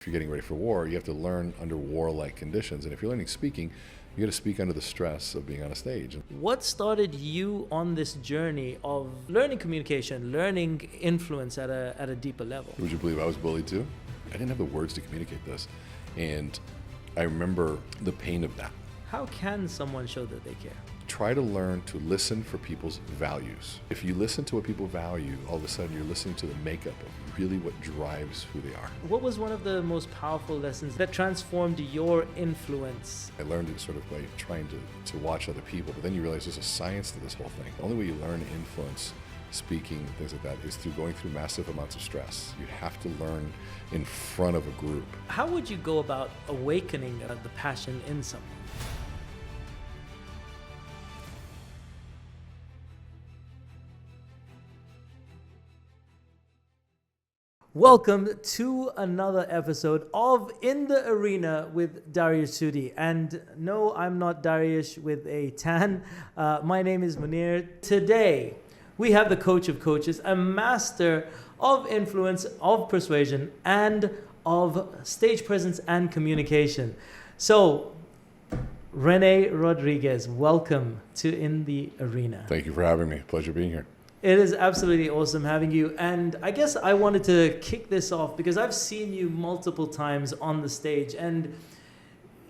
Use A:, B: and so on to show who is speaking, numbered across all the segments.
A: If you're getting ready for war, you have to learn under warlike conditions. And if you're learning speaking, you got to speak under the stress of being on a stage.
B: What started you on this journey of learning communication, learning influence at a deeper level?
A: Would you believe I was bullied too? I didn't have the words to communicate this. And I remember the pain of that.
B: How can someone show that they care?
A: Try to learn to listen for people's values. If you listen to what people value, all of a sudden you're listening to the makeup of really what drives who they are.
B: What was one of the most powerful lessons that transformed your influence?
A: I learned it sort of by trying to watch other people, but then you realize there's a science to this whole thing. The only way you learn influence, speaking, things like that, is through going through massive amounts of stress. You have to learn in front of a group.
B: How would you go about awakening the passion in someone? Welcome to another episode of In the Arena with Dariush Soudi. And no, I'm not Dariush with a tan. My name is Muneer. Today, we have the coach of coaches, a master of influence, of persuasion, and of stage presence and communication. So, René Rodriguez, welcome to In the Arena.
A: Thank you for having me. Pleasure being here.
B: It is absolutely awesome having you. And I guess I wanted to kick this off because I've seen you multiple times on the stage and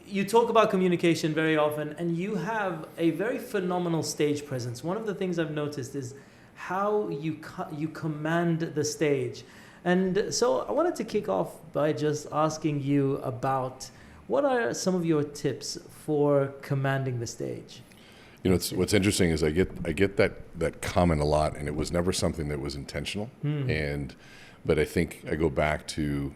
B: you talk about communication very often and you have a very phenomenal stage presence. One of the things I've noticed is how you command the stage. And so I wanted to kick off by just asking you about what are some of your tips for commanding the stage?
A: You know, what's interesting is I get that comment a lot, and it was never something that was intentional. But I think I go back to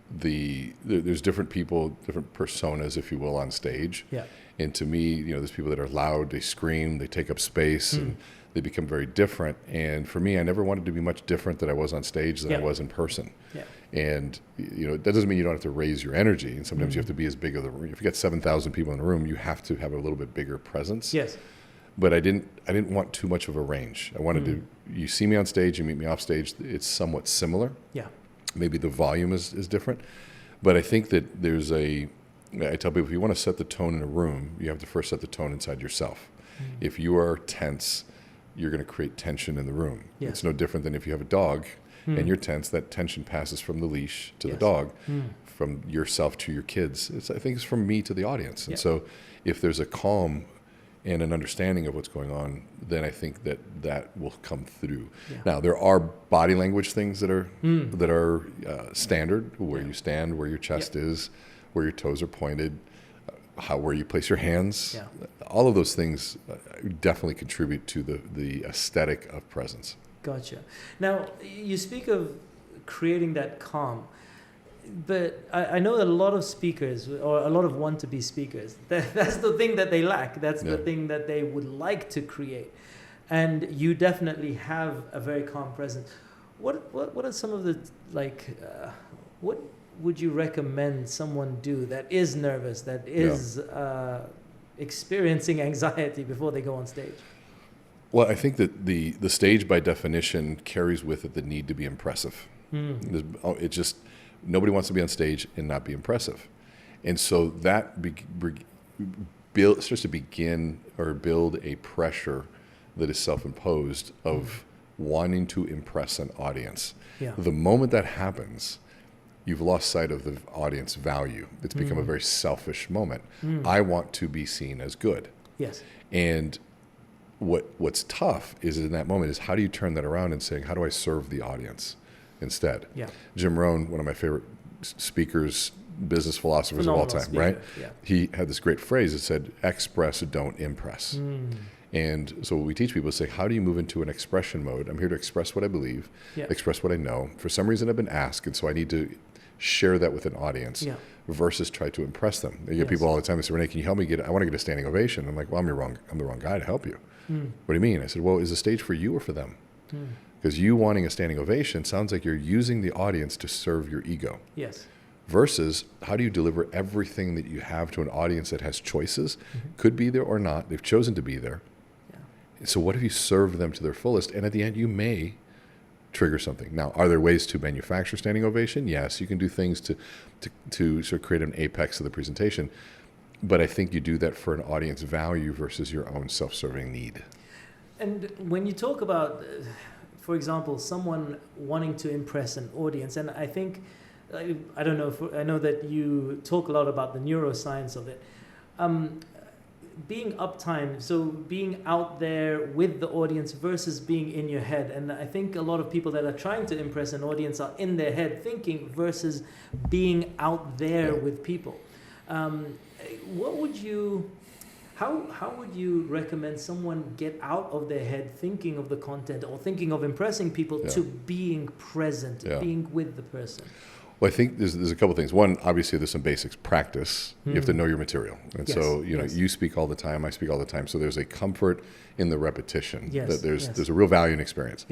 A: there's different people, different personas, if you will, on stage.
B: Yeah.
A: And to me, you know, there's people that are loud, they scream, they take up space, and they become very different. And for me, I never wanted to be much different than I was on stage than I was in person.
B: Yeah.
A: And you know, that doesn't mean you don't have to raise your energy. And sometimes you have to be as big as the room. If you got 7,000 people in the room, you have to have a little bit bigger presence.
B: Yes.
A: But I didn't want too much of a range. I wanted to. You see me on stage, you meet me off stage. It's somewhat similar.
B: Yeah.
A: Maybe the volume is different, but I think that I tell people, if you want to set the tone in a room, you have to first set the tone inside yourself. If you are tense, you're going to create tension in the room.
B: Yes.
A: It's no different than if you have a dog and you're tense, that tension passes from the leash to the dog, from yourself to your kids. I think it's from me to the audience. And so if there's a calm and an understanding of what's going on, then I think that will come through. Yeah. Now, there are body language things that are standard, where you stand, where your chest is, where your toes are pointed, where you place your hands. Yeah. All of those things definitely contribute to the aesthetic of presence. Gotcha.
B: Now, you speak of creating that calm, but I know that a lot of speakers, or a lot of want-to-be speakers, that's the thing that they lack. That's the thing that they would like to create. And you definitely have a very calm presence. What are some of the, what would you recommend someone do that is nervous, that is experiencing anxiety before they go on stage?
A: Well, I think that the stage, by definition, carries with it the need to be impressive. It just, nobody wants to be on stage and not be impressive. And so that starts to begin or build a pressure that is self-imposed of wanting to impress an audience. Yeah. The moment that happens, you've lost sight of the audience value. It's become a very selfish moment. I want to be seen as good. Yes. And what's tough is in that moment is, how do you turn that around and saying, how do I serve the audience instead? Yeah. Jim Rohn, one of my favorite speakers, business philosophers of all time, speaker. Right? Yeah. He had this great phrase that said, express, don't impress. And so what we teach people is say, how do you move into an expression mode? I'm here to express what I believe, express what I know. For some reason I've been asked, and so I need to share that with an audience versus try to impress them. You get people all the time, they say, René, can you help me I want to get a standing ovation. I'm like, well, I'm the wrong guy to help you. What do you mean? I said, well, is the stage for you or for them? Because you wanting a standing ovation sounds like you're using the audience to serve your ego. Yes. Versus, how do you deliver everything that you have to an audience that has choices, could be there or not, they've chosen to be there. Yeah. So what if you serve them to their fullest, and at the end you may trigger something. Now, are there ways to manufacture standing ovation? Yes, you can do things to sort of create an apex of the presentation, but I think you do that for an audience value versus your own self-serving need.
B: And when you talk about, for example, someone wanting to impress an audience, and I think, I don't know, I know that you talk a lot about the neuroscience of it. Being uptime, so being out there with the audience versus being in your head. And I think a lot of people that are trying to impress an audience are in their head thinking versus being out there with people. What would you, how would you recommend someone get out of their head thinking of the content or thinking of impressing people to being present, being with the person?
A: Well, I think there's a couple of things. One, obviously, there's some basics. Practice. You have to know your material. And so, you know, you speak all the time, I speak all the time. So there's a comfort in the repetition. That there's a real value in experience.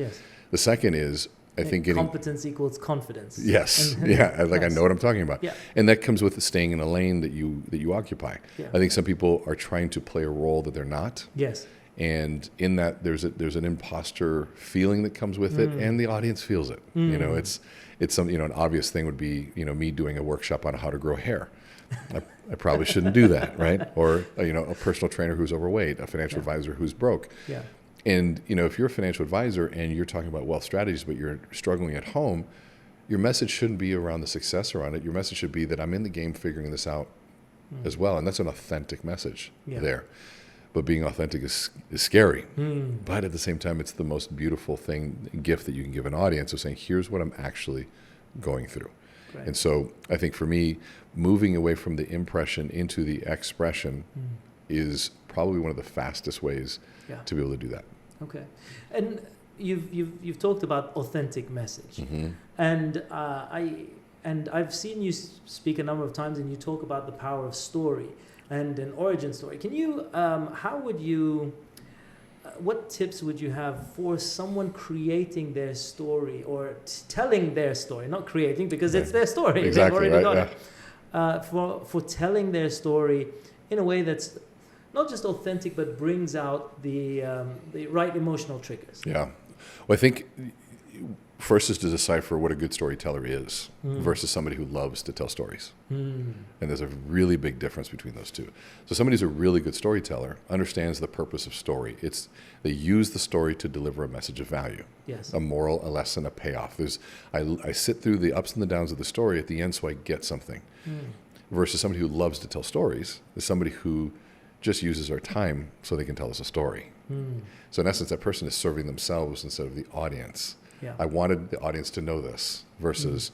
A: The second is, I think getting...
B: Competence equals confidence.
A: Yes. I know what I'm talking about. And that comes with staying in a lane that you occupy. I think some people are trying to play a role that they're not. And in that, there's an imposter feeling that comes with it, and the audience feels it. You know, it's some, you know, an obvious thing would be, you know, me doing a workshop on how to grow hair. I probably shouldn't do that, right? Or, you know, a personal trainer who's overweight, a financial advisor who's broke. And, you know, if you're a financial advisor and you're talking about wealth strategies, but you're struggling at home, your message shouldn't be around the success around it. Your message should be that I'm in the game figuring this out as well. And that's an authentic message there. But being authentic is scary. But at the same time, it's the most beautiful gift that you can give an audience of saying, here's what I'm actually going through. And so I think for me, moving away from the impression into the expression is probably one of the fastest ways to be able to do that.
B: Okay. And you've talked about authentic message. And I've seen you speak a number of times, and you talk about the power of story and an origin story. Can you, what tips would you have for someone creating their story or telling their story, not creating because it's their story.
A: Exactly,
B: they've already got it. For telling their story in a way that's not just authentic, but brings out the right emotional triggers.
A: Well, I think first is to decipher what a good storyteller is versus somebody who loves to tell stories. And there's a really big difference between those two. So somebody who's a really good storyteller understands the purpose of story. They use the story to deliver a message of value, a moral, a lesson, a payoff. I sit through the ups and the downs of the story at the end so I get something. Versus somebody who loves to tell stories is somebody who just uses our time so they can tell us a story. So in essence, that person is serving themselves instead of the audience. I wanted the audience to know this versus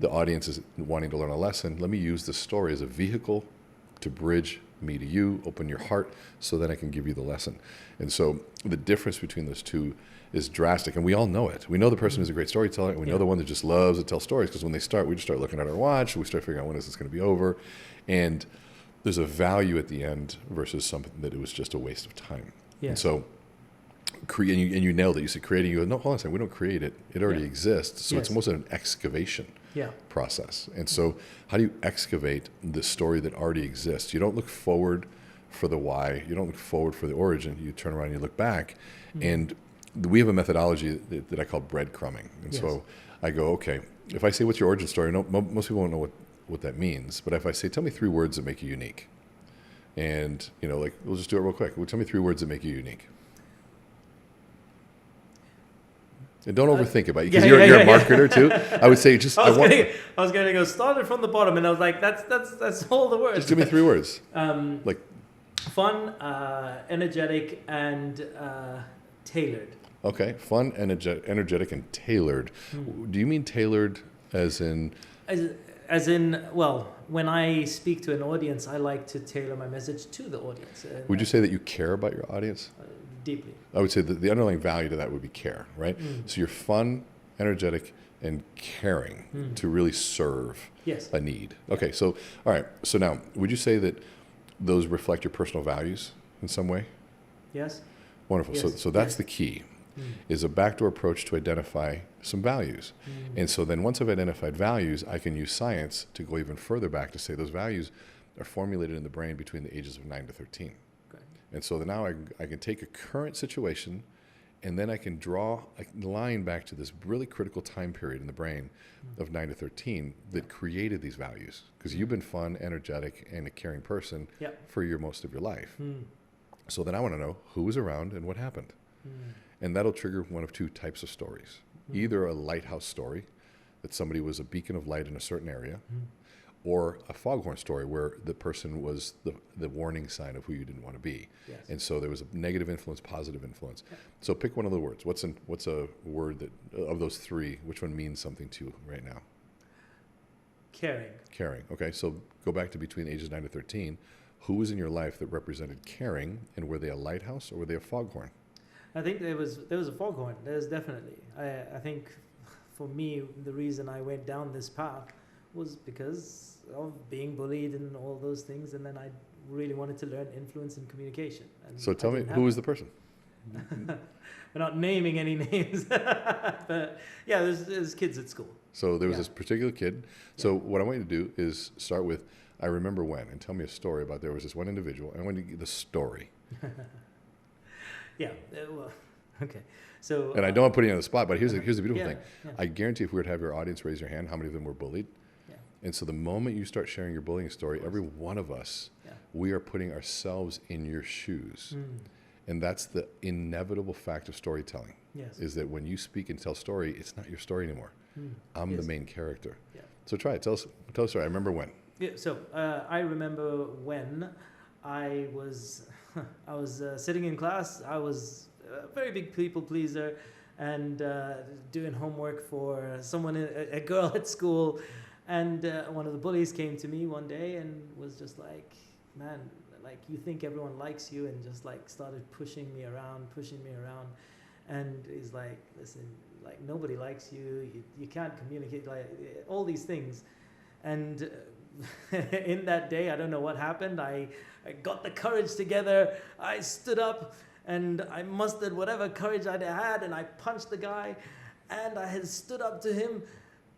A: the audience is wanting to learn a lesson. Let me use the story as a vehicle to bridge me to you, open your heart, so that I can give you the lesson. And so the difference between those two is drastic, and we all know it. We know the person who's a great storyteller, and we know the one that just loves to tell stories, because when they start, we just start looking at our watch, we start figuring out when is this going to be over, and there's a value at the end versus something that it was just a waste of time. And so and you nailed it. You said creating. You go, no, hold on a second. We don't create it. It already exists. So it's almost an excavation process. And so how do you excavate the story that already exists? You don't look forward for the why. You don't look forward for the origin. You turn around and you look back. And we have a methodology that I call breadcrumbing. And so I go, okay, if I say, what's your origin story? No, most people won't know what that means. But if I say, tell me 3 words that make you unique. And, you know, like, we'll just do it real quick. Well, tell me 3 words that make you unique. And don't overthink it, because you're a marketer too. I would say just.
B: I was going to go started from the bottom, and I was like, that's all the words.
A: Just give me 3 words.
B: Like fun, energetic, and tailored.
A: Okay, fun, energetic, and tailored. Do you mean tailored as in?
B: As in, well, when I speak to an audience, I like to tailor my message to the audience.
A: Would you say that you care about your audience?
B: Deeply.
A: I would say that the underlying value to that would be care, right? So you're fun, energetic, and caring to really serve a need. Okay, so, all right. So now, would you say that those reflect your personal values in some way?
B: Yes.
A: Wonderful. Yes. So that's the key, is a backdoor approach to identify some values. And so then once I've identified values, I can use science to go even further back to say those values are formulated in the brain between the ages of 9 to 13. And so now I can take a current situation And then I can draw a line back to this really critical time period in the brain of 9 to 13 that created these values. Because you've been fun, energetic, and a caring person for most of your life. So then I want to know who was around and what happened. And that'll trigger one of two types of stories. Either a lighthouse story, that somebody was a beacon of light in a certain area, or a foghorn story where the person was the warning sign of who you didn't want to be.
B: Yes.
A: And so there was a negative influence, positive influence. So pick one of the words. What's a word that, of those three, which one means something to you right now?
B: Caring.
A: Caring. Okay, so go back to between ages 9 to 13. Who was in your life that represented caring, and were they a lighthouse or were they a foghorn?
B: I think there was a foghorn. There's definitely. I think for me, the reason I went down this path was because of being bullied and all those things, and then I really wanted to learn influence and communication. And
A: so tell me, who was the person?
B: We're not naming any names, but yeah, there's kids at school.
A: So there was this particular kid. So what I want you to do is start with, I remember when, and tell me a story about there was this one individual, and I want you to get the story.
B: Yeah, well, okay. So,
A: and I don't want to put you on the spot, but here's the beautiful thing.
B: Yeah.
A: I guarantee if we were to have your audience raise your hand, how many of them were bullied?
B: Yeah.
A: And so the moment you start sharing your bullying story, every one of us, we are putting ourselves in your shoes. And that's the inevitable fact of storytelling, is that when you speak and tell story, it's not your story anymore. I'm the main character. Yeah. So try it. Tell us a story. I remember when.
B: Yeah, so I remember when I was sitting in class. I was a very big people pleaser and doing homework for someone, a girl at school. And one of the bullies came to me one day and was just like, man, like you think everyone likes you, and just like started pushing me around. And he's like, listen, like nobody likes you. You can't communicate, like all these things. And in that day, I don't know what happened. I got the courage together. I stood up and I mustered whatever courage I had, and I punched the guy, and I had stood up to him,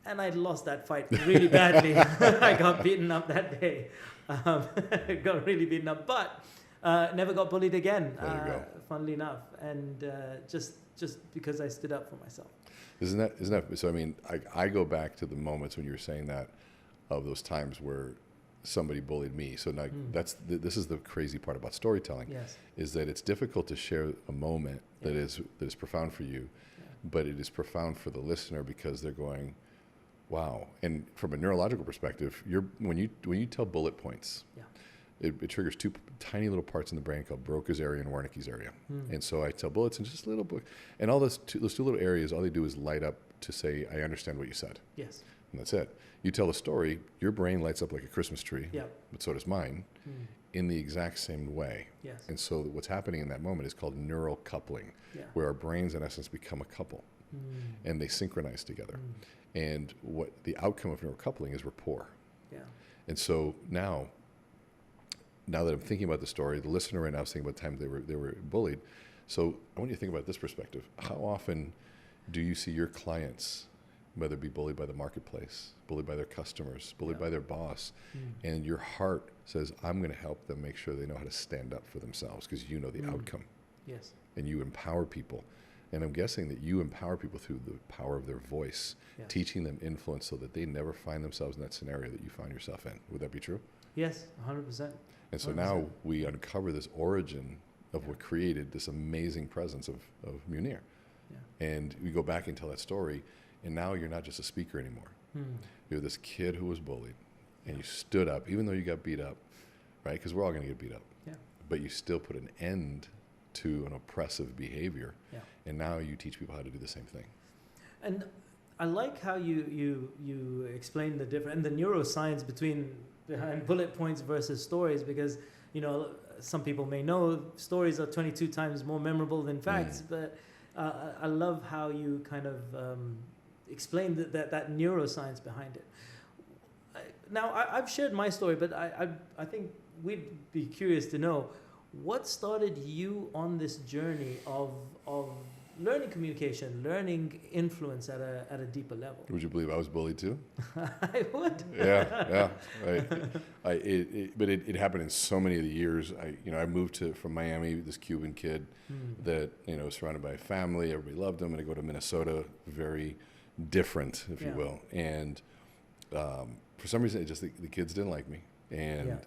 B: and I lost that fight really badly. I got beaten up that day. Got really beaten up, but never got bullied again, funnily enough, and just because I stood up for myself.
A: Isn't that so? I mean, I go back to the moments when you were saying that, of those times where somebody bullied me. So now this is the crazy part about storytelling, is that it's difficult to share a moment that is profound for you, but it is profound for the listener because they're going, wow. And from a neurological perspective, when you tell bullet points, it triggers two tiny little parts in the brain called Broca's area and Wernicke's area. And so I tell bullets in just a little book, and all those two little areas, all they do is light up to say, I understand what you said.
B: Yes.
A: And that's it. You tell a story, your brain lights up like a Christmas tree, but so does mine, in the exact same way.
B: Yes.
A: And so what's happening in that moment is called neural coupling, where our brains, in essence, become a couple, and they synchronize together. And what the outcome of neural coupling is rapport. Yeah. And so now that I'm thinking about the story, the listener right now is thinking about the time they were bullied. So I want you to think about this perspective. How often do you see your clients, whether it be bullied by the marketplace, bullied by their customers, bullied by their boss, and your heart says, I'm going to help them make sure they know how to stand up for themselves because you know the outcome.
B: Yes.
A: And you empower people. And I'm guessing that you empower people through the power of their voice, teaching them influence so that they never find themselves in that scenario that you find yourself in. Would that be true?
B: Yes, 100%.
A: And so now we uncover this origin of what created this amazing presence of Muneer. Yeah. And we go back and tell that story, and now you're not just a speaker anymore. You're this kid who was bullied, and you stood up, even though you got beat up, right? Because we're all going to get beat up. Yeah. But you still put an end to an oppressive behavior, and now you teach people how to do the same thing.
B: And I like how you explain the difference and the neuroscience behind bullet points versus stories, because some people may know stories are 22 times more memorable than facts, but I love how you kind of explain that neuroscience behind it. Now I've shared my story, but I think we'd be curious to know what started you on this journey of learning communication, learning influence at a deeper level.
A: Would you believe I was bullied too?
B: I would.
A: Yeah. But it happened in so many of the years. I moved from Miami, this Cuban kid that, was surrounded by a family. Everybody loved him. And I go to Minnesota, very different, if you will. And for some reason, the kids didn't like me. And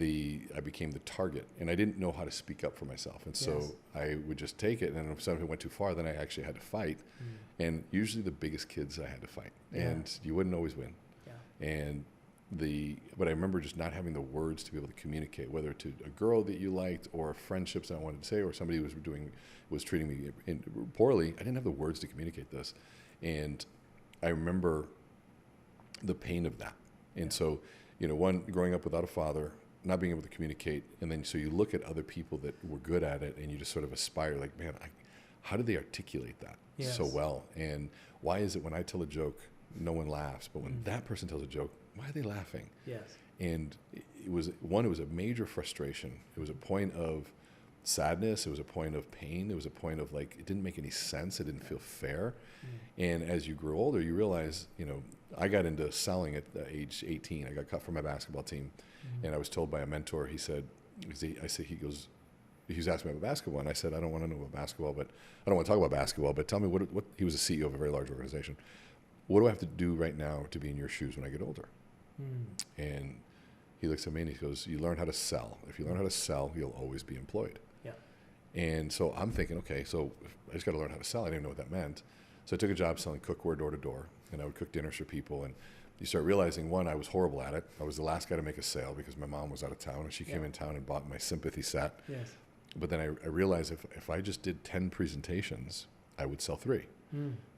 A: I became the target, and I didn't know how to speak up for myself, and so I would just take it, and then if something went too far, then I actually had to fight, and usually the biggest kids I had to fight, and you wouldn't always win, and but I remember just not having the words to be able to communicate, whether to a girl that you liked or friendships I wanted to say, or somebody who was treating me poorly. I didn't have the words to communicate this, and I remember the pain of that, and so growing up without a father, not being able to communicate, and then so you look at other people that were good at it, and you just sort of aspire, like, man, how do they articulate that so well? And why is it when I tell a joke, no one laughs, but when that person tells a joke, why are they laughing?
B: Yes.
A: And it was a major frustration. It was a point of sadness. It was a point of pain. It was a point of, like, it didn't make any sense. It didn't feel fair. And as you grew older, you realize, I got into selling at age 18. I got cut from my basketball team. And I was told by a mentor, he was asking me about basketball. And I said, I don't want to know about basketball, but I don't want to talk about basketball, but tell me what he was a CEO of a very large organization. What do I have to do right now to be in your shoes when I get older? And he looks at me and he goes, you learn how to sell. If you learn how to sell, you'll always be employed.
B: Yeah.
A: And so I'm thinking, okay, so I just got to learn how to sell. I didn't know what that meant. So I took a job selling cookware door to door, and I would cook dinners for people. And you start realizing, one, I was horrible at it. I was the last guy to make a sale because my mom was out of town, and she came in town and bought my sympathy set.
B: Yes.
A: But then I realized if I just did 10 presentations, I would sell 3. It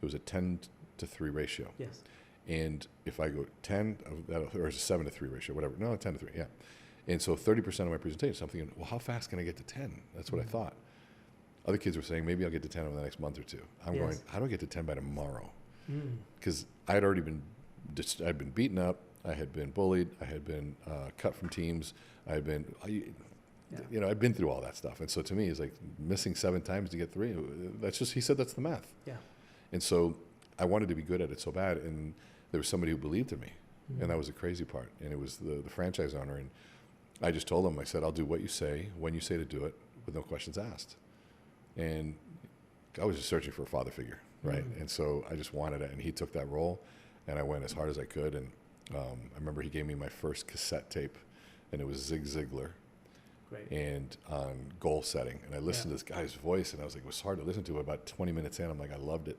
A: was a 10-to-3 ratio.
B: Yes.
A: And if I go 10, or it's a 7-to-3 ratio, whatever. No, 10-to-3, yeah. And so 30% of my presentations, I'm thinking, well, how fast can I get to 10? That's what I thought. Other kids were saying, maybe I'll get to 10 over the next month or two. I'm going, how do I get to 10 by tomorrow? Because I'd been beaten up. I had been bullied. I had been cut from teams. I'd been through all that stuff. And so to me, it's like missing 7 times to get 3. He said that's the math. Yeah. And so I wanted to be good at it so bad. And there was somebody who believed in me. And that was the crazy part. And it was the franchise owner. And I just told him, I said, I'll do what you say, when you say to do it, with no questions asked. And I was just searching for a father figure, right? And so I just wanted it. And he took that role, and I went as hard as I could. And I remember he gave me my first cassette tape, and it was Zig Ziglar. Great. And on goal setting. And I listened to this guy's voice, and I was like, it was hard to listen to. About 20 minutes in, I'm like, I loved it.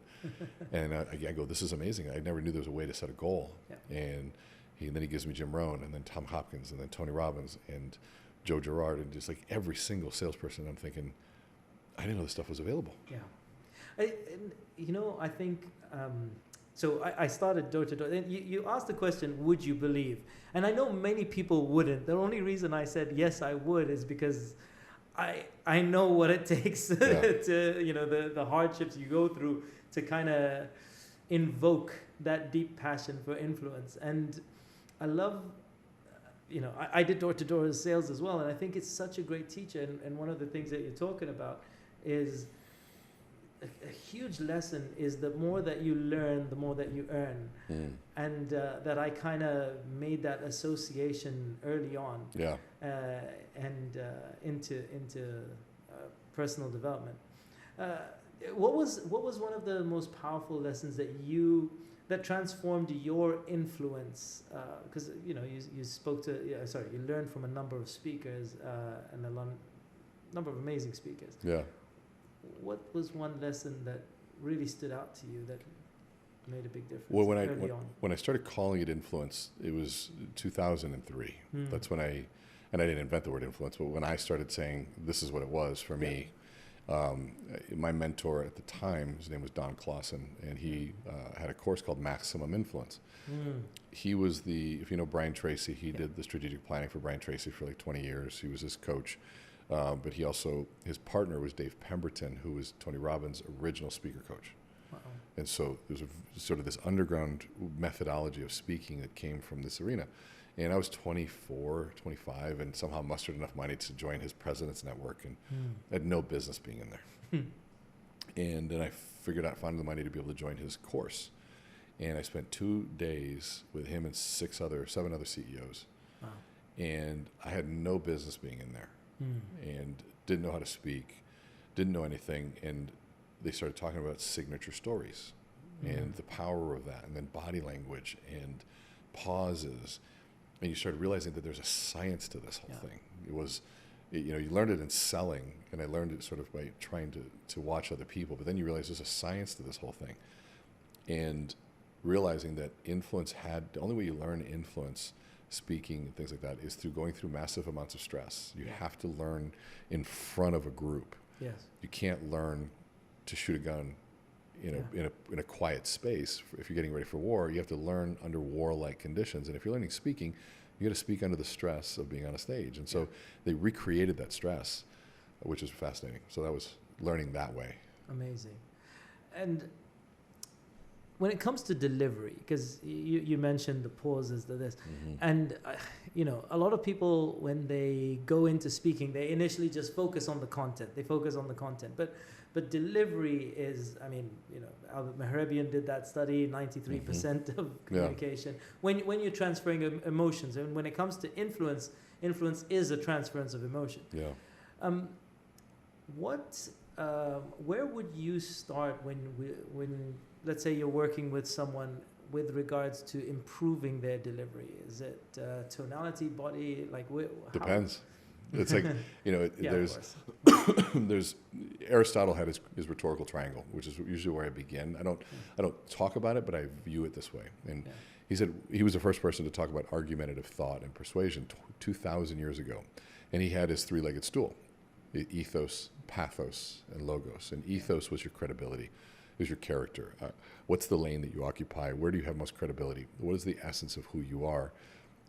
A: And I go, this is amazing. I never knew there was a way to set a goal. Yeah. And then he gives me Jim Rohn, and then Tom Hopkins, and then Tony Robbins, and Joe Girard, and just like every single salesperson. I'm thinking, I didn't know this stuff was available. Yeah.
B: I think, so I started door to door. You asked the question, would you believe? And I know many people wouldn't. The only reason I said, yes, I would, is because I know what it takes to, the hardships you go through to kind of invoke that deep passion for influence. And I love, I did door-to-door sales as well, and I think it's such a great teacher. And one of the things that you're talking about is a huge lesson is the more that you learn, the more that you earn. And that I kind of made that association early on. Yeah. And into personal development. What was one of the most powerful lessons that transformed your influence? Because you spoke to you learned from a number of speakers and number of amazing speakers. Yeah. What was one lesson that really stood out to you that made a big difference?
A: Well, when I started calling it influence, it was 2003. That's when I didn't invent the word influence, but when I started saying this is what it was for me. My mentor at the time, his name was Don Clausen, and he had a course called Maximum Influence. He was if you know Brian Tracy, he did the strategic planning for Brian Tracy for like 20 years. He was his coach. But his partner was Dave Pemberton, who was Tony Robbins' original speaker coach. Wow. And so there's sort of this underground methodology of speaking that came from this arena. And I was 24, 25, and somehow mustered enough money to join his president's network, and I had no business being in there. And then I found the money to be able to join his course. And I spent 2 days with him and 7 other CEOs.
B: Wow.
A: And I had no business being in there and didn't know how to speak, didn't know anything. And they started talking about signature stories and the power of that, and then body language and pauses. And you started realizing that there's a science to this whole thing. You learned it in selling, and I learned it sort of by trying to watch other people, but then you realize there's a science to this whole thing. And realizing that the only way you learn influence, speaking and things like that, is through going through massive amounts of stress. You have to learn in front of a group.
B: Yes.
A: You can't learn to shoot a gun in a quiet space. If you're getting ready for war, you have to learn under war-like conditions. And if you're learning speaking, you got to speak under the stress of being on a stage. And so they recreated that stress, which is fascinating. So that was learning that way.
B: Amazing. And when it comes to delivery, because you mentioned the pauses to this, and a lot of people, when they go into speaking, they initially just focus on the content. They focus on the content, but delivery is, Albert Mehrabian did that study, 93% of communication. When you're transferring emotions, and when it comes to influence is a transference of emotion.
A: Yeah.
B: Where would you start when let's say you're working with someone with regards to improving their delivery? Is it tonality, body,
A: Depends. It's like, there's Aristotle had his rhetorical triangle, which is usually where I begin. I don't talk about it, but I view it this way. And he said he was the first person to talk about argumentative thought and persuasion 2,000 years ago. And he had his 3-legged stool: ethos, pathos, and logos. And ethos was your credibility. It was your character. What's the lane that you occupy? Where do you have most credibility? What is the essence of who you are?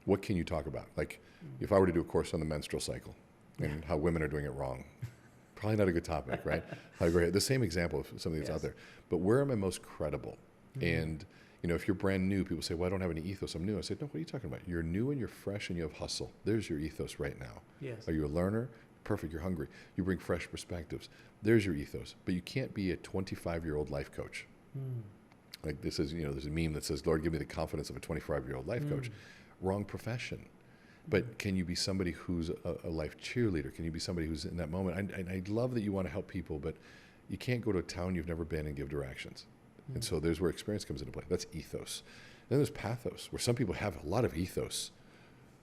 A: What can you talk about? Like, if I were to do a course on the menstrual cycle and how women are doing it wrong, probably not a good topic, right? I agree. The same example of something that's out there. But where am I most credible? And, if you're brand new, people say, well, I don't have any ethos. I'm new. I said, no, what are you talking about? You're new and you're fresh and you have hustle. There's your ethos right now.
B: Yes.
A: Are you a learner? Perfect. You're hungry. You bring fresh perspectives. There's your ethos. But you can't be a 25-year-old life coach. Like this is, there's a meme that says, Lord, give me the confidence of a 25-year-old life coach. Wrong profession. But can you be somebody who's a life cheerleader? Can you be somebody who's in that moment? I love that you want to help people, but you can't go to a town you've never been and give directions. And so there's where experience comes into play. That's ethos. Then there's pathos, where some people have a lot of ethos,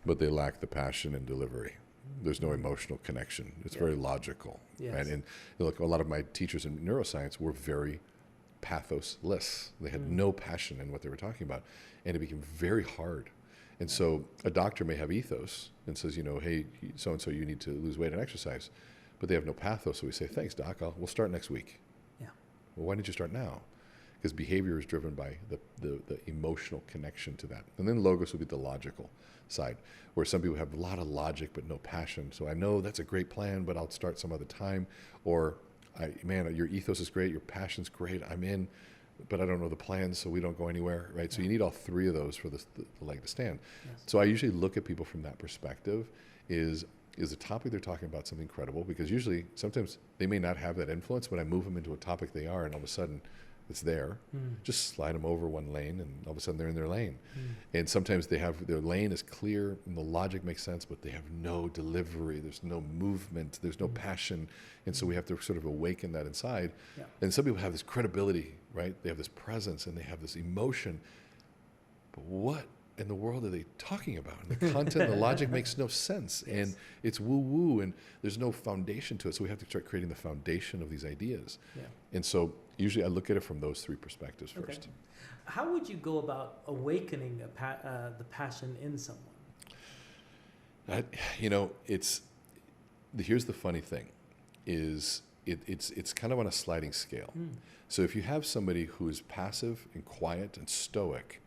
A: but they lack the passion and delivery. There's no emotional connection. It's very logical.
B: Yes.
A: Right? And look, a lot of my teachers in neuroscience were very pathosless. They had no passion in what they were talking about. And it became very hard. And so a doctor may have ethos and says, hey, so-and-so, you need to lose weight and exercise. But they have no pathos. So we say, thanks, doc. We'll start next week.
B: Yeah.
A: Well, why didn't you start now? Because behavior is driven by the emotional connection to that. And then logos would be the logical side, where some people have a lot of logic but no passion. So I know that's a great plan, but I'll start some other time. Or, your ethos is great, your passion's great, I'm in, but I don't know the plans, so we don't go anywhere, right? So you need all 3 of those for the leg to stand.
B: Yes.
A: So I usually look at people from that perspective. Is the topic they're talking about something credible? Because usually, sometimes they may not have that influence, but I move them into a topic they are, and all of a sudden, it's there. Just slide them over one lane, and all of a sudden they're in their lane. And sometimes their lane is clear and the logic makes sense, but they have no delivery. There's no movement. There's no passion. And so we have to sort of awaken that inside. Yeah. And some people have this credibility, right? They have this presence and they have this emotion. But what in the world are they talking about? And the content, the logic makes no sense. Yes. And it's woo-woo, and there's no foundation to it. So we have to start creating the foundation of these ideas. Yeah. And so usually I look at it from those 3 perspectives first.
B: Okay. How would you go about awakening the passion in someone?
A: Here's the funny thing, is it's kind of on a sliding scale. So if you have somebody who is passive and quiet and stoic,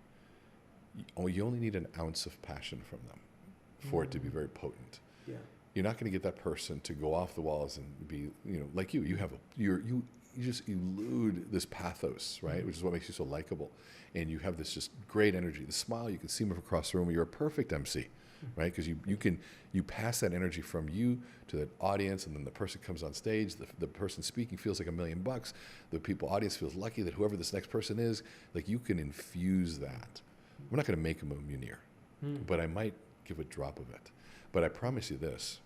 A: you only need an ounce of passion from them for it to be very potent. Yeah. You're not going to get that person to go off the walls and be, like you you just elude this pathos, right? Which is what makes you so likable. And you have this just great energy. The smile, you can see them across the room. You're a perfect MC, right? Because you pass that energy from you to the audience, and then the person comes on stage. The person speaking feels like $1 million. The audience feels lucky that whoever this next person is, like you can infuse that. We're not going to make him a Muneer, but I might give a drop of it. But I promise you this.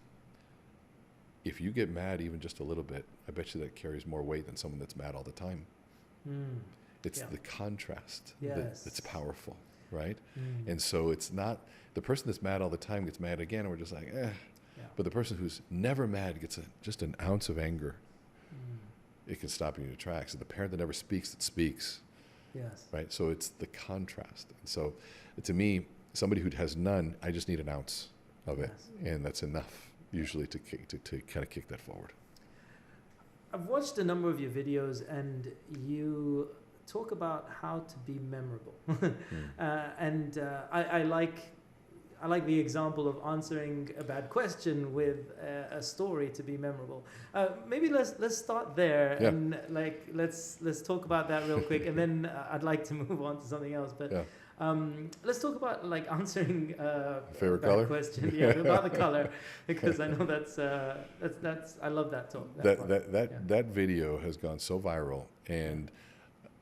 A: If you get mad even just a little bit, I bet you that carries more weight than someone that's mad all the time. It's the contrast that's powerful, right? And so it's not the person that's mad all the time gets mad again, and we're just like, eh. Yeah. But the person who's never mad gets just an ounce of anger. It can stop you in your tracks. The parent that never speaks that speaks.
B: Yes.
A: Right? So it's the contrast. And so to me, somebody who has none, I just need an ounce of it. And that's enough usually to kind of kick that forward.
B: I've watched a number of your videos, and you talk about how to be memorable. And I like the example of answering a bad question with a story to be memorable. Maybe let's start there, and let's talk about that real quick, and then I'd like to move on to something else. But let's talk about answering
A: favorite
B: bad
A: color
B: question. About the color, because I know that's I love that talk.
A: That video has gone so viral, and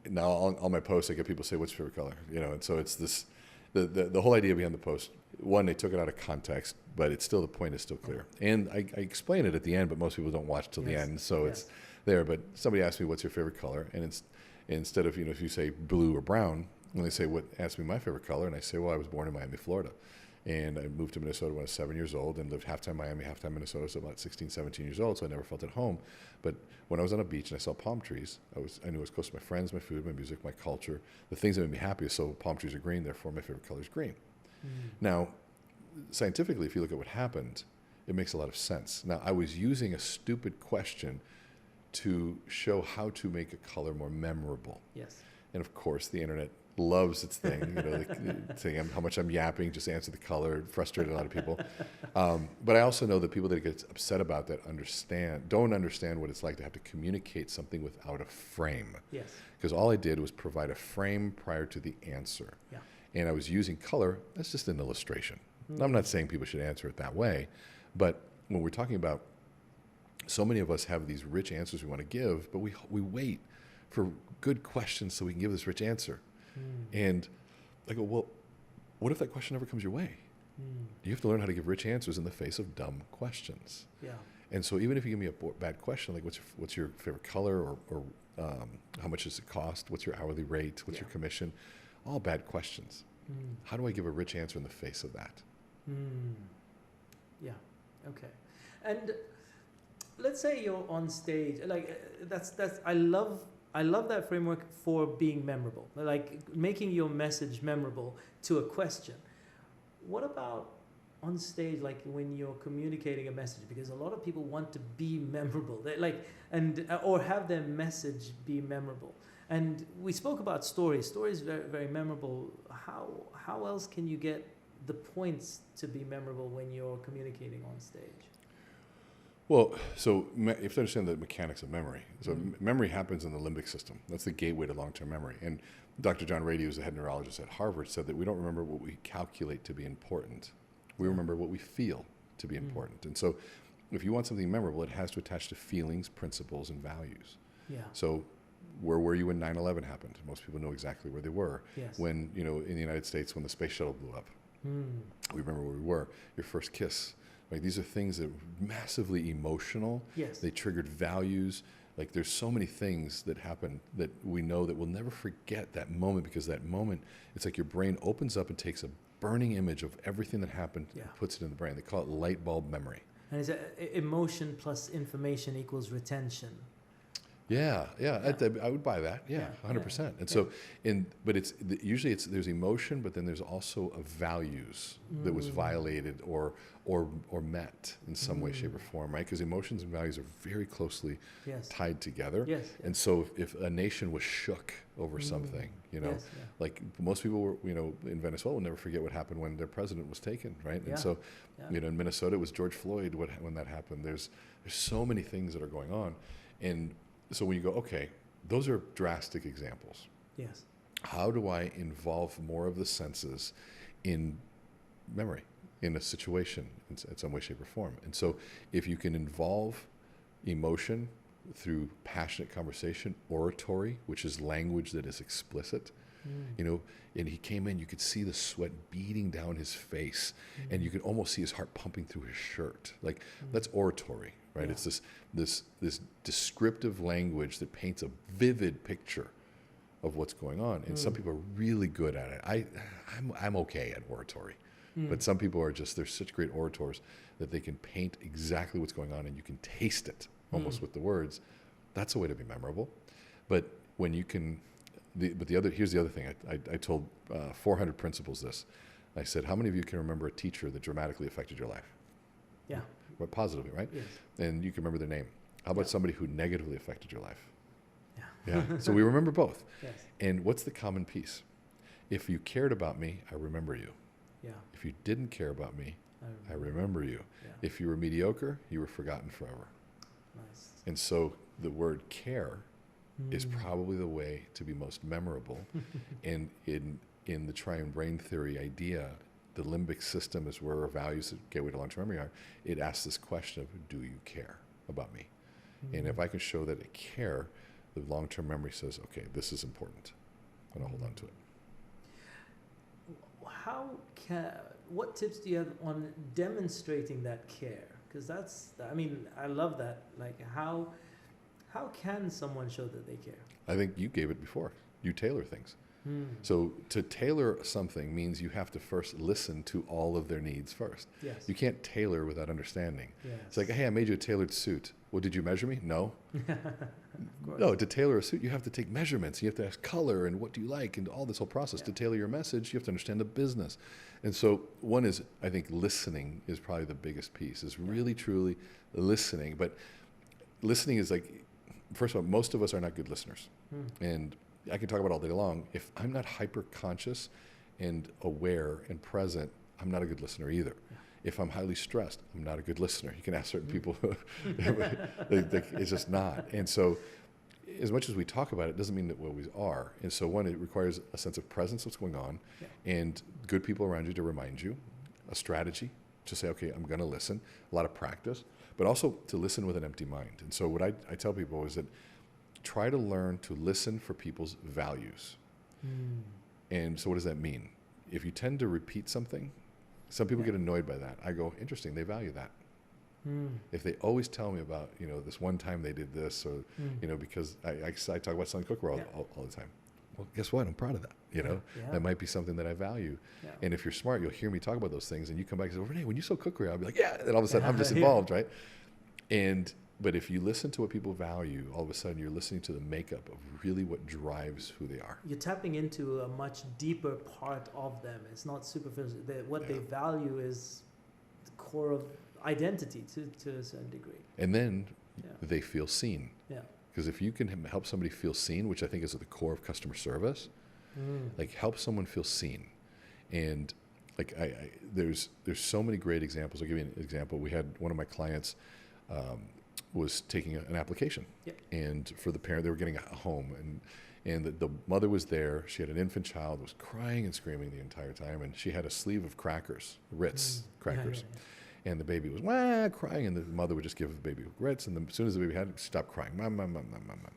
A: now on my posts I get people say, "What's your favorite color?" And so it's this. The whole idea behind the post, one, they took it out of context, but it's still, the point is still clear. And I explain it at the end, but most people don't watch till the end, so it's there. But somebody asked me, what's your favorite color? And it's, instead of, if you say blue or brown, when they say, ask me my favorite color, and I say, well, I was born in Miami, Florida. And I moved to Minnesota when I was 7 years old and lived half-time Miami, half-time Minnesota, so about 16, 17 years old, so I never felt at home. But when I was on a beach and I saw palm trees, I knew I was close to my friends, my food, my music, my culture, the things that made me happy. So palm trees are green, therefore my favorite color is green. Now, scientifically, if you look at what happened, it makes a lot of sense. Now, I was using a stupid question to show how to make a color more memorable.
B: Yes.
A: And of course, the internet loves its thing, saying how much I'm yapping, just answer the color, frustrated a lot of people. But I also know that people that get upset about that don't understand what it's like to have to communicate something without a frame.
B: Yes.
A: Because all I did was provide a frame prior to the answer.
B: Yeah.
A: And I was using color, that's just an illustration. I'm not saying people should answer it that way, but when we're talking about, so many of us have these rich answers we want to give, but we wait for good questions so we can give this rich answer. And I go, well, what if that question never comes your way? You have to learn how to give rich answers in the face of dumb questions. Yeah. And so even if you give me a bad question, like what's your favorite color, or how much does it cost? What's your hourly rate? What's your commission? All bad questions. How do I give a rich answer in the face of that?
B: Yeah. Okay. And let's say you're on stage, I love that framework for being memorable, like making your message memorable to a question. What about on stage, like when you're communicating a message? Because a lot of people want to be memorable, or have their message be memorable. And we spoke about stories. Stories very, very memorable. How else can you get the points to be memorable when you're communicating on stage?
A: Well, so you have to understand the mechanics of memory. So memory happens in the limbic system. That's the gateway to long-term memory. And Dr. John Rady, who's the head neurologist at Harvard, said that we don't remember what we calculate to be important. We remember what we feel to be important. And so if you want something memorable, it has to attach to feelings, principles, and values. Yeah. So where were you when 9/11 happened? Most people know exactly where they were.
B: Yes.
A: When, in the United States, when the space shuttle blew up. We remember where we were. Your first kiss. Like, these are things that are massively emotional. Yes. They triggered values. Like, there's so many things that happen that we know that we'll never forget that moment, because that moment, it's like your brain opens up and takes a burning image of everything that happened and puts it in the brain. They call it light bulb memory. And is it emotion plus information equals retention? Yeah. I would buy that. 100%. And so, but usually there's emotion, but then there's also a values that was violated or met in some way, shape, or form, right? Because emotions and values are very closely tied together. Yes. And so if a nation was shook over something, like most people were, in Venezuela will never forget what happened when their president was taken, right? And so, in Minnesota, it was George Floyd when that happened. There's so many things that are going on, and so when you go, okay, those are drastic examples.
B: Yes.
A: How do I involve more of the senses in memory, in a situation, in some way, shape, or form? And so if you can involve emotion through passionate conversation, oratory, which is language that is explicit, you know, and he came in, you could see the sweat beating down his face, and you could almost see his heart pumping through his shirt. Like, that's oratory, right?
B: Yeah.
A: It's this descriptive language that paints a vivid picture of what's going on. And some people are really good at it. I'm okay at oratory. But some people are just, they're such great orators that they can paint exactly what's going on, and you can taste it almost with the words. That's a way to be memorable. But when you can, here's the other thing. I told 400 principals this. I said, how many of you can remember a teacher that dramatically affected your life?
B: Yeah.
A: But positively, right?
B: Yes.
A: And you can remember their name. How about somebody who negatively affected your life?
B: Yeah.
A: Yeah. So we remember both.
B: Yes.
A: And what's the common piece? If you cared about me, I remember you.
B: Yeah.
A: If you didn't care about me, I remember you.
B: Yeah.
A: If you were mediocre, you were forgotten forever.
B: Nice.
A: And so the word care is probably the way to be most memorable. And in the triune brain theory idea, the limbic system is where our values that gateway to long-term memory are. It asks this question of, do you care about me? And if I can show that I care, the long-term memory says, okay, this is important, and I'll hold on to it.
B: What tips do you have on demonstrating that care? Because I love that. Like, how can someone show that they care?
A: I think you gave it before. You tailor things. So to tailor something means you have to first listen to all of their needs first.
B: Yes.
A: You can't tailor without understanding.
B: Yes.
A: It's like, hey, I made you a tailored suit. Well, did you measure me? No.
B: Of course.
A: No, to tailor a suit, you have to take measurements. You have to ask color and what do you like and all this whole process. To tailor your message, you have to understand the business. And so one is, I think, listening is probably the biggest piece, is really, truly listening. But listening is like, first of all, most of us are not good listeners. And I can talk about it all day long. If I'm not hyper conscious and aware and present, I'm not a good listener either. Yeah. If I'm highly stressed, I'm not a good listener. You can ask certain people, it's just not. And so as much as we talk about it, doesn't mean that we always are. And so one, it requires a sense of presence of what's going on, and good people around you to remind you, a strategy to say, okay, I'm going to listen, a lot of practice, but also to listen with an empty mind. And so what I tell people is that try to learn to listen for people's values. And so what does that mean? If you tend to repeat something, some people get annoyed by that. I go, interesting, they value that. If they always tell me about, this one time they did this, or, because I talk about selling cookware all the time. Well, guess what? I'm proud of that. That might be something that I value. Yeah. And if you're smart, you'll hear me talk about those things, and you come back and say, well, René, when you sell cookware, I'll be like, yeah. And all of a sudden, I'm just involved, right? But if you listen to what people value, all of a sudden you're listening to the makeup of really what drives who they are.
B: You're tapping into a much deeper part of them. It's not superficial. What they value is the core of identity to a certain degree.
A: And then they feel seen.
B: Yeah.
A: Because if you can help somebody feel seen, which I think is at the core of customer service, like help someone feel seen. And like there's so many great examples. I'll give you an example. We had one of my clients was taking an application, and for the parent, they were getting a home, and the mother was there. She had an infant child, was crying and screaming the entire time, and she had a sleeve of crackers, Ritz crackers, and the baby was crying, and the mother would just give the baby Ritz, and as soon as the baby had it, stop crying, mom, mom, mom, mom, mom, mom.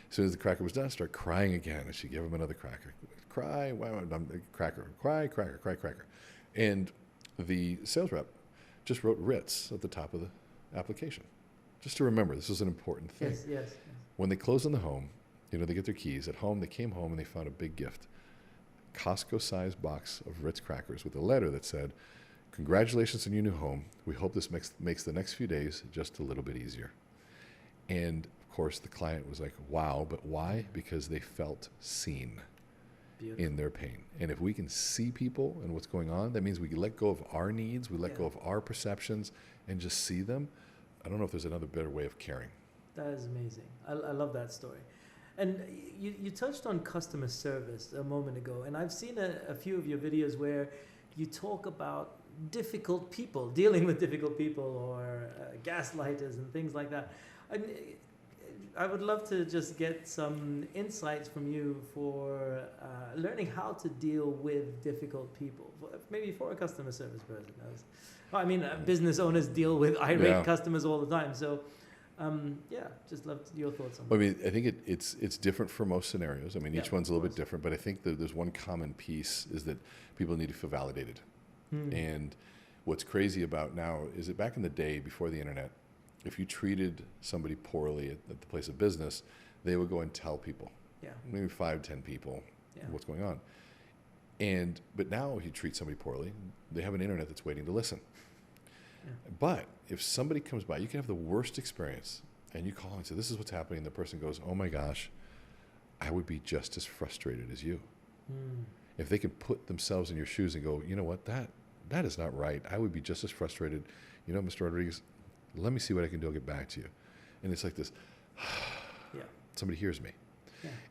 A: As soon as the cracker was done, start crying again, and she gave him another cracker, cry, cracker, cracker, and the sales rep just wrote Ritz at the top of the application. Just to remember, this is an important thing.
B: Yes.
A: When they close on the home, they get their keys. At home, they came home and they found a big gift. Costco-sized box of Ritz crackers with a letter that said, congratulations on your new home. We hope this makes the next few days just a little bit easier. And, of course, the client was like, wow, but why? Because they felt seen. Beautiful. In their pain. And if we can see people and what's going on, that means we let go of our needs, we let go of our perceptions, and just see them. I don't know if there's another better way of caring.
B: That is amazing. I love that story. And you touched on customer service a moment ago, and I've seen a few of your videos where you talk about difficult people, dealing with difficult people, or gaslighters and things like that. I would love to just get some insights from you for learning how to deal with difficult people. Maybe for a customer service person. I mean, business owners deal with irate customers all the time. So, just love your thoughts on that.
A: I mean, I think it's different for most scenarios. I mean, each one's a little bit different, but I think that there's one common piece is that people need to feel validated. And what's crazy about now is that back in the day before the internet, if you treated somebody poorly at the place of business, they would go and tell people, maybe 5, 10 people, what's going on. But now if you treat somebody poorly, they have an internet that's waiting to listen. But if somebody comes by, you can have the worst experience, and you call and say, this is what's happening, and the person goes, oh my gosh, I would be just as frustrated as you. If they can put themselves in your shoes and go, you know what, that is not right. I would be just as frustrated. You know, Mr. Rodriguez, let me see what I can do. I'll get back to you. And it's like this, somebody hears me.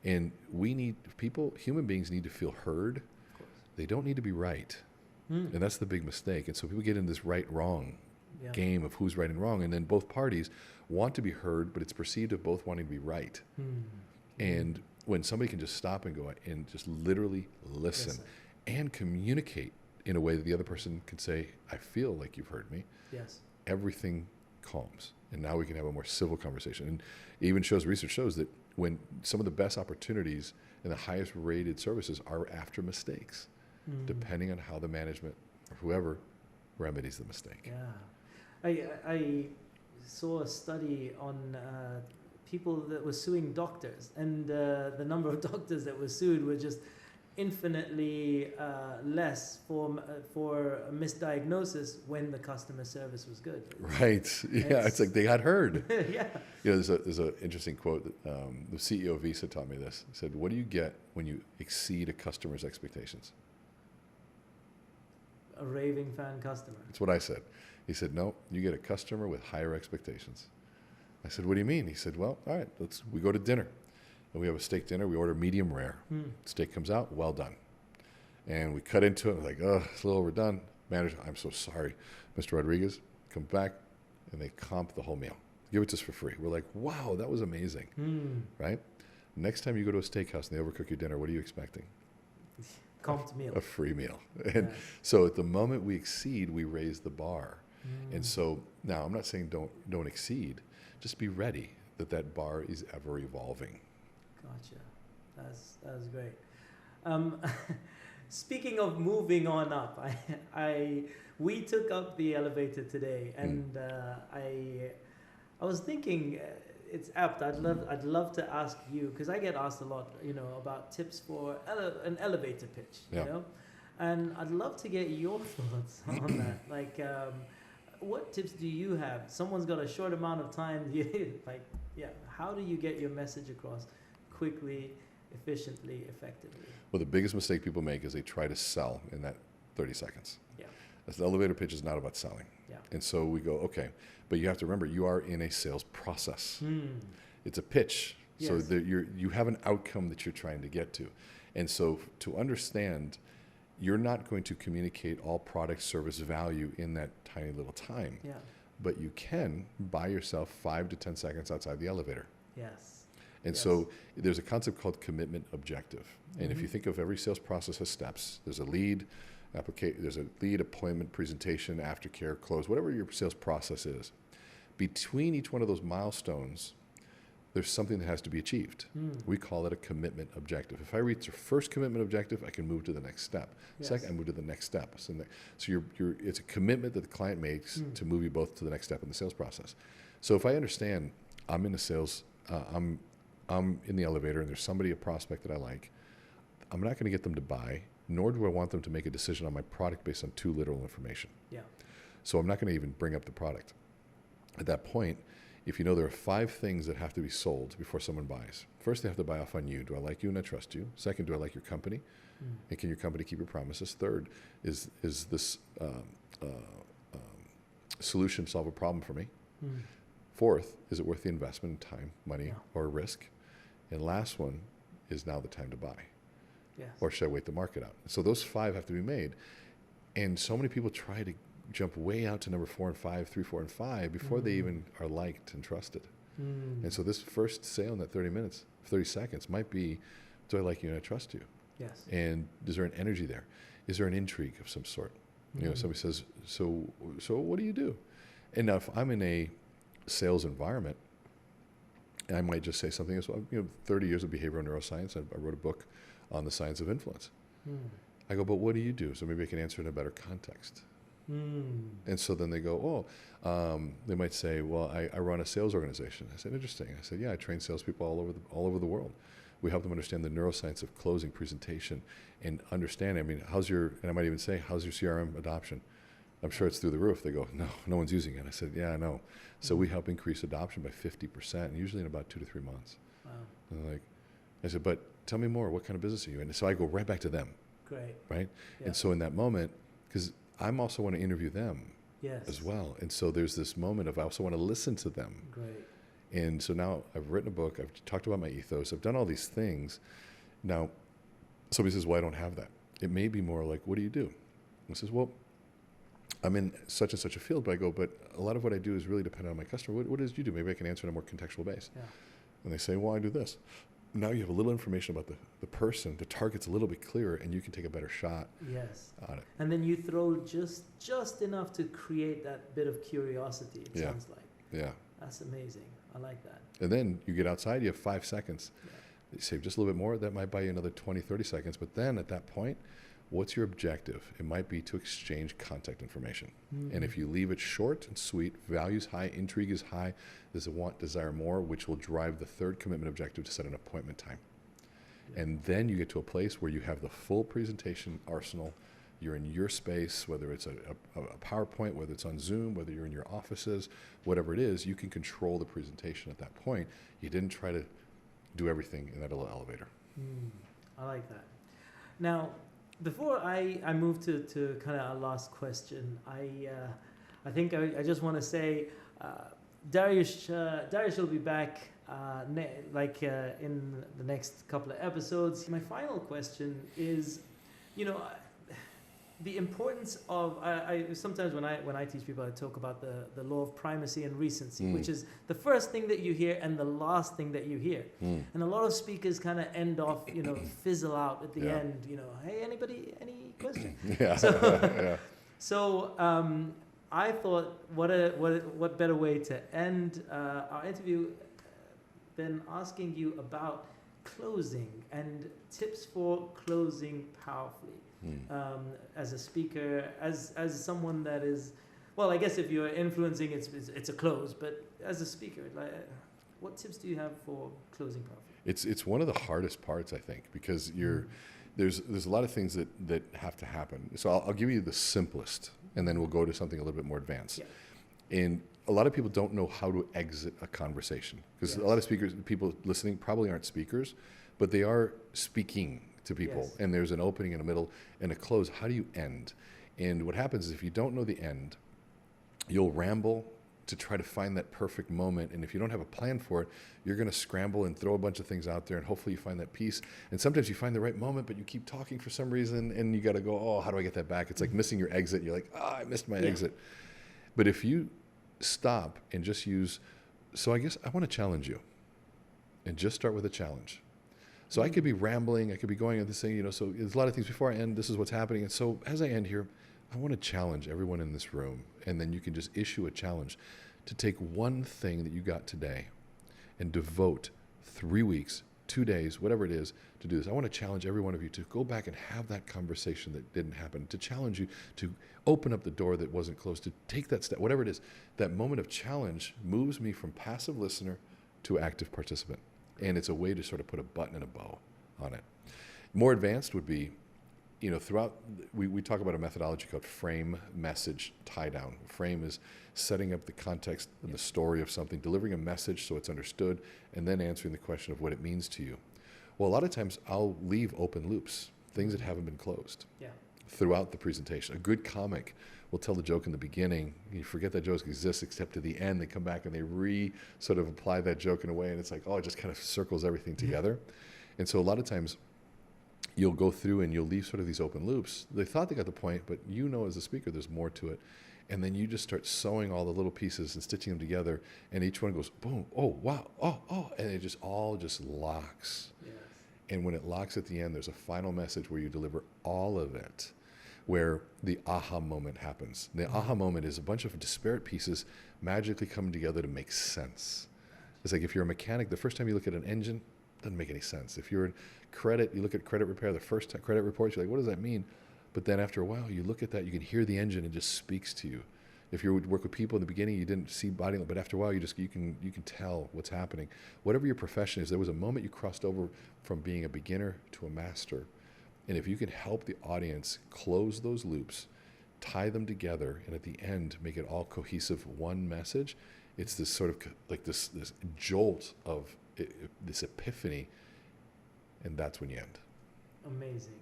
A: And we need people, human beings need to feel heard. They don't need to be right. And that's the big mistake. And so people get in this right-wrong game of who's right and wrong. And then both parties want to be heard, but it's perceived of both wanting to be right. And when somebody can just stop and go and just literally listen and communicate in a way that the other person can say, I feel like you've heard me. Everything calms. And now we can have a more civil conversation. And it even research shows that when some of the best opportunities and the highest rated services are after mistakes, depending on how the management or whoever remedies the mistake.
B: I saw a study on people that were suing doctors, and the number of doctors that were sued were just infinitely less for a misdiagnosis when the customer service was good.
A: Right. Yeah, it's like they got heard. You know, there's an interesting quote that the CEO of Visa taught me this. He said, what do you get when you exceed a customer's expectations?
B: A raving fan customer.
A: That's what I said. He said, no, you get a customer with higher expectations. I said, what do you mean? He said, well, all right, we go to dinner. And we have a steak dinner. We order medium rare. Steak comes out, well done. And we cut into it. We're like, oh, it's a little overdone. Manager, I'm so sorry. Mr. Rodriguez, come back. And they comp the whole meal. Give it to us for free. We're like, wow, that was amazing. Right? Next time you go to a steakhouse and they overcook your dinner, what are you expecting?
B: Comped meal.
A: A free meal. And so at the moment we exceed, we raise the bar. And so now I'm not saying don't exceed. Just be ready that bar is ever evolving.
B: Gotcha. That's great. Speaking of moving on up, we took up the elevator today, and I was thinking it's apt. I'd love to ask you, because I get asked a lot, about tips for an elevator pitch, you know, and I'd love to get your thoughts on that. Like, what tips do you have? Someone's got a short amount of time. How do you get your message across quickly, efficiently, effectively?
A: Well, the biggest mistake people make is they try to sell in that 30 seconds. The elevator pitch is not about selling. And so we go, okay, but you have to remember, you are in a sales process. It's a pitch. So you have an outcome that you're trying to get to. And so to understand, you're not going to communicate all product, service, value in that tiny little time. But you can buy yourself 5 to 10 seconds outside the elevator. And so there's a concept called commitment objective. And if you think of every sales process has steps, there's a lead, appointment, presentation, aftercare, close, whatever your sales process is. Between each one of those milestones, there's something that has to be achieved. We call it a commitment objective. If I reach the first commitment objective, I can move to the next step. Second, I move to the next step. So it's a commitment that the client makes to move you both to the next step in the sales process. So if I understand I'm in the sales, I'm in the elevator and there's a prospect that I like, I'm not going to get them to buy, nor do I want them to make a decision on my product based on too little information. So I'm not going to even bring up the product. At that point, if you know there are 5 things that have to be sold before someone buys. First, they have to buy off on you. Do I like you and I trust you? Second, do I like your company? And can your company keep your promises? Third, is this solution solve a problem for me? Fourth, is it worth the investment in time, money, or risk? And last one, is now the time to buy? Or should I wait the market out? So those 5 have to be made. And so many people try to jump way out to number 4 and 5, 3, 4, and 5 before they even are liked and trusted. And so this first sale in that 30 seconds might be, do I like you and I trust you?
B: Yes.
A: And is there an energy there? Is there an intrigue of some sort? You know, somebody says, so what do you do? And now if I'm in a sales environment, I might just say something as well, 30 years of behavioral neuroscience. I wrote a book on the science of influence. I go, but what do you do? So maybe I can answer in a better context. And so then they go, they might say, well, I run a sales organization. I said, interesting. I said, yeah, I train salespeople all over the world. We help them understand the neuroscience of closing, presentation, and understanding. I mean, and I might even say, how's your CRM adoption? I'm sure it's through the roof. They go, no one's using it. I said, yeah, I know. So we help increase adoption by 50%, and usually in about 2 to 3 months.
B: Wow.
A: And they're like, I said, but tell me more. What kind of business are you in? And so I go right back to them.
B: Great.
A: Right?
B: Yeah.
A: And so in that moment, because I'm also want to interview them as well. And so there's this moment of I also want to listen to them.
B: Great.
A: And so now I've written a book. I've talked about my ethos. I've done all these things. Now, somebody says, well, I don't have that. It may be more like, what do you do? And I says, well, I'm in such and such a field, but I go, but a lot of what I do is really dependent on my customer. What is it you do? Maybe I can answer in a more contextual base.
B: Yeah.
A: And they say, well, I do this. Now you have a little information about the person, the target's a little bit clearer, and you can take a better shot on it.
B: And then you throw just enough to create that bit of curiosity, it sounds like.
A: Yeah.
B: That's amazing. I like that.
A: And then you get outside, you have 5 seconds.
B: Yeah.
A: You save just a little bit more, that might buy you another 20, 30 seconds. But then at that point, what's your objective? It might be to exchange contact information. And if you leave it short and sweet, values high, intrigue is high, there's a want, desire more, which will drive the third commitment objective to set an appointment time. Yeah. And then you get to a place where you have the full presentation arsenal. You're in your space, whether it's a PowerPoint, whether it's on Zoom, whether you're in your offices, whatever it is, you can control the presentation at that point. You didn't try to do everything in that little elevator.
B: I like that. Now, before I move to kind of our last question, I think I just want to say, Dariush will be back in the next couple of episodes. My final question is, the importance of I sometimes when I teach people, I talk about the law of primacy and recency, which is the first thing that you hear and the last thing that you hear. And a lot of speakers kind of end off, fizzle out at the end. Hey, any question? So I thought, what better way to end our interview than asking you about closing and tips for closing powerfully. As a speaker, as someone that is, well, I guess if you're influencing, it's a close. But as a speaker, what tips do you have for closing powerfully?
A: It's one of the hardest parts, I think, because there's a lot of things that have to happen. So I'll give you the simplest, and then we'll go to something a little bit more advanced. Yeah. And a lot of people don't know how to exit a conversation, because a lot of people listening probably aren't speakers, but they are speaking to people, and there's an opening in a middle and a close. How do you end? And what happens is if you don't know the end, you'll ramble to try to find that perfect moment, and if you don't have a plan for it, you're going to scramble and throw a bunch of things out there, and hopefully you find that piece. And sometimes you find the right moment, but you keep talking for some reason, and you got to go, oh, how do I get that back? It's like missing your exit. You're like, I missed my exit. But if you stop and just so I guess I want to challenge you, and just start with a challenge. So I could be rambling, I could be going on this thing, so there's a lot of things before I end, this is what's happening. And so as I end here, I want to challenge everyone in this room, and then you can just issue a challenge to take one thing that you got today and devote 3 weeks, 2 days, whatever it is, to do this. I want to challenge every one of you to go back and have that conversation that didn't happen, to challenge you to open up the door that wasn't closed, to take that step, whatever it is. That moment of challenge moves me from passive listener to active participant. And it's a way to sort of put a button and a bow on it. More advanced would be, throughout, we talk about a methodology called frame, message, tie down. Frame is setting up the context and the story of something, delivering a message so it's understood, and then answering the question of what it means to you. Well, a lot of times I'll leave open loops, things that haven't been closed. Throughout the presentation. A good comic will tell the joke in the beginning. You forget that joke exists, except to the end, they come back and they sort of apply that joke in a way, and it's like, it just kind of circles everything together. And so a lot of times you'll go through and you'll leave sort of these open loops. They thought they got the point, but as a speaker, there's more to it. And then you just start sewing all the little pieces and stitching them together, and each one goes boom, oh wow, oh, and it just all just locks.
B: Yes.
A: And when it locks at the end, there's a final message where you deliver all of it, where the aha moment happens. The aha moment is a bunch of disparate pieces magically coming together to make sense. It's like if you're a mechanic, the first time you look at an engine, it doesn't make any sense. If you're in credit, you look at credit repair, the first time credit reports, you're like, what does that mean? But then after a while, you look at that, you can hear the engine, it just speaks to you. If you would work with people in the beginning, you didn't see body, but after a while, you can tell what's happening. Whatever your profession is, there was a moment you crossed over from being a beginner to a master. And if you can help the audience close those loops, tie them together, and at the end, make it all cohesive, one message, it's this sort of like this jolt of this epiphany, and that's when you end.
B: Amazing.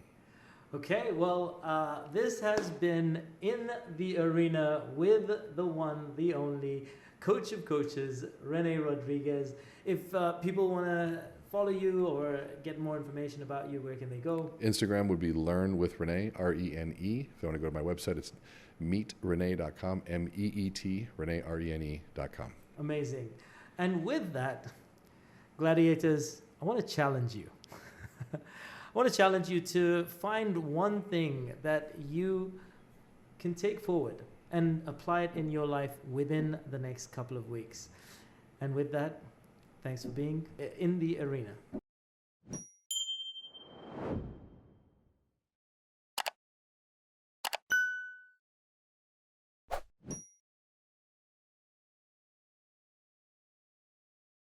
B: Okay, well, this has been In the Arena with the one, the only coach of coaches, René Rodriguez. If people want to follow you or get more information about you, where can they go?
A: Instagram would be Learn with René, RENE. If you want to go to my website, it's meetrene.com, MEET, René, RENE.com.
B: Amazing. And with that, gladiators, I want to challenge you. I want to challenge you to find one thing that you can take forward and apply it in your life within the next couple of weeks. And with that, thanks for being in the arena.